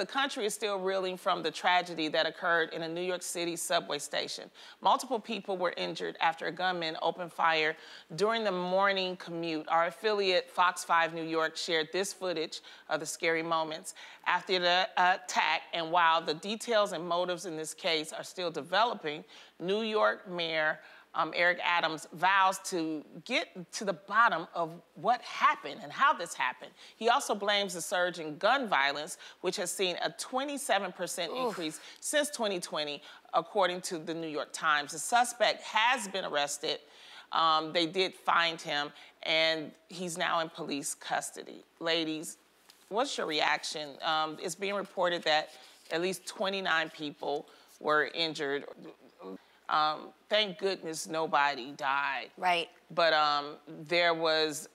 the country is still reeling from the tragedy that occurred in a New York City subway station. Multiple people were injured after a gunman opened fire during the morning commute. Our affiliate Fox 5 New York shared this footage of the scary moments after the attack. And while the details and motives in this case are still developing, New York Mayor Eric Adams vows to get to the bottom of what happened and how this happened. He also blames the surge in gun violence, which has seen a 27% increase since 2020, according to the New York Times. The suspect has been arrested. They did find him, and he's now in police custody. Ladies, what's your reaction? It's being reported that at least 29 people were injured. Thank goodness nobody died. Right. But there was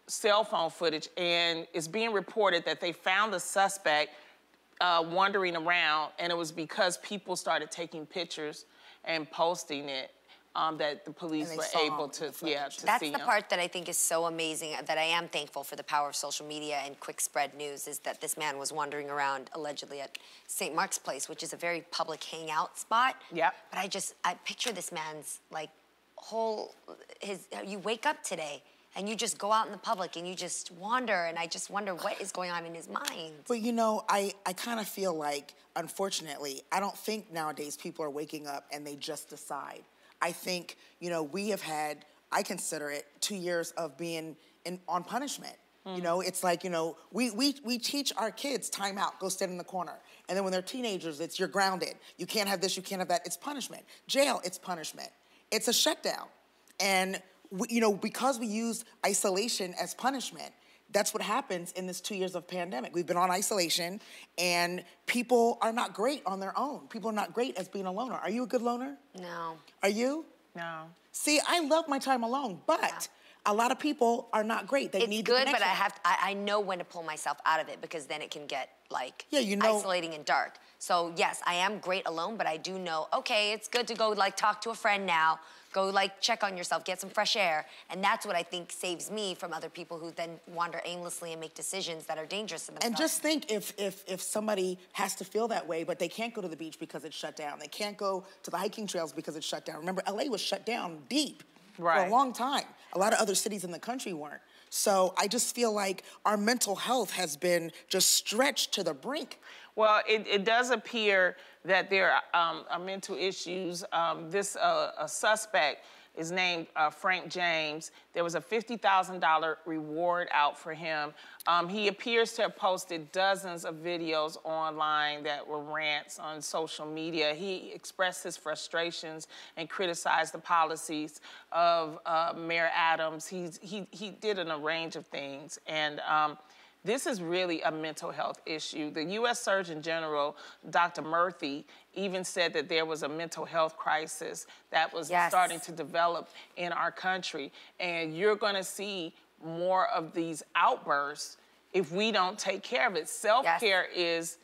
cell phone footage, and it's being reported that they found the suspect wandering around, and it was because people started taking pictures and posting it that the police were able to see him. That's the part that I think is so amazing, that I am thankful for the power of social media and quick spread news, is that this man was wandering around allegedly at St. Mark's Place, which is a very public hangout spot. Yep. But I picture this man's like you wake up today and you just go out in the public and you just wander, and I just wonder what is going on in his mind. But you know, I kind of feel like, unfortunately, I don't think nowadays people are waking up and they just decide. I think, you know, we have had, I consider it 2 years of being on punishment. You know, it's like, you know, we teach our kids time out, go stand in the corner. And then when they're teenagers, it's you're grounded. You can't have this, you can't have that. It's punishment. Jail, it's punishment. It's a shutdown. And, you know, because we use isolation as punishment, that's what happens in this 2 years of pandemic. We've been on isolation, and people are not great on their own. People are not great as being a loner. Are you a good loner? No. Are you? No. See, I love my time alone, but a lot of people are not great. They need the It's good, but connection. I know when to pull myself out of it, because then it can get like you know, isolating and dark. So yes, I am great alone, but I do know, okay, it's good to go like talk to a friend now, go like check on yourself, get some fresh air. And that's what I think saves me from other people who then wander aimlessly and make decisions that are dangerous to themselves. And just think if somebody has to feel that way, but they can't go to the beach because it's shut down. They can't go to the hiking trails because it's shut down. Remember, LA was shut down deep for a long time. A lot of other cities in the country weren't. So I just feel like our mental health has been just stretched to the brink. Well, it does appear that there are mental issues. This suspect is named Frank James. There was a $50,000 reward out for him. He appears to have posted dozens of videos online that were rants on social media. He expressed his frustrations and criticized the policies of Mayor Adams. He did a range of things, and this is really a mental health issue. The U.S. Surgeon General, Dr. Murthy, even said that there was a mental health crisis that was starting to develop in our country. And you're gonna see more of these outbursts if we don't take care of it. Self-care is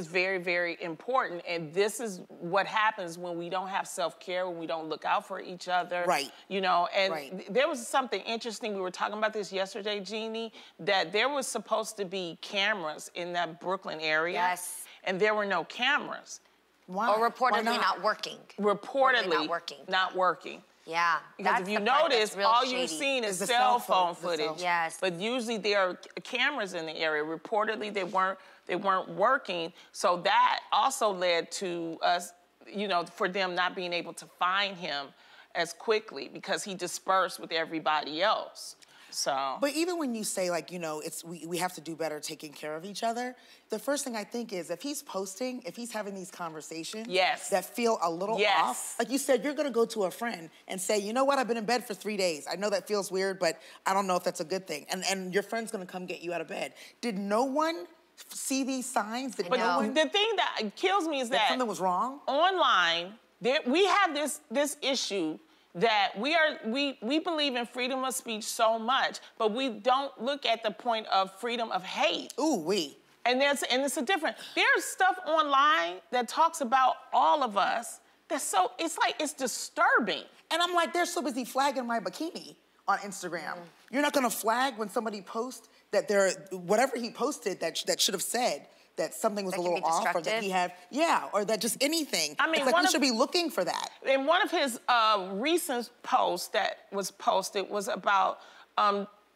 very, very important. And this is what happens when we don't have self-care, when we don't look out for each other. Right. You know, and there was something interesting. We were talking about this yesterday, Jeannie, that there was supposed to be cameras in that Brooklyn area. Yes. And there were no cameras. Why? Or reportedly not working. Reportedly not working. Not working. Yeah. Because if you notice, all you've seen is cell phone footage. Yes. But usually there are cameras in the area. Reportedly, they weren't working. So that also led to us, you know, for them not being able to find him as quickly because he dispersed with everybody else. So. But even when you say, like, you know, we have to do better taking care of each other, the first thing I think is if he's posting, if he's having these conversations that feel a little off, like you said, you're gonna go to a friend and say, you know what, I've been in bed for 3 days. I know that feels weird, but I don't know if that's a good thing. And your friend's gonna come get you out of bed. Did no one see these signs? Did no one? The thing that kills me is that something was wrong? Online, we have this issue that we believe in freedom of speech so much, but we don't look at the point of freedom of hate. And it's a different. There's stuff online that talks about all of us. It's disturbing. And I'm like, they're so busy flagging my bikini on Instagram. You're not gonna flag when somebody posts that whatever he posted that should have said that something was That a can little be off, or that he had, or that just anything. I mean, it's like we should be looking for that. In one of his recent posts that was posted was about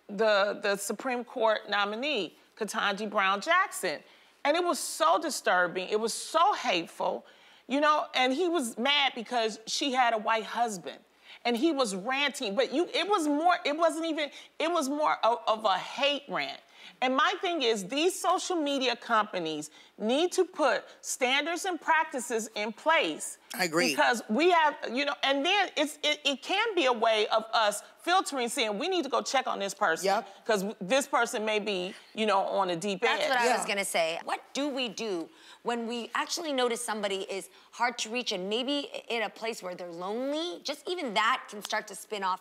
the Supreme Court nominee, Ketanji Brown Jackson. And it was so disturbing. It was so hateful, you know, and he was mad because she had a white husband. And he was ranting, but it was more of a hate rant. And my thing is, these social media companies need to put standards and practices in place. I agree. Because we have, you know, and then it can be a way of us filtering, saying we need to go check on this person. Because this person may be, you know, on a deep end. That's what I was gonna say. What do we do when we actually notice somebody is hard to reach and maybe in a place where they're lonely? Just even that can start to spin off.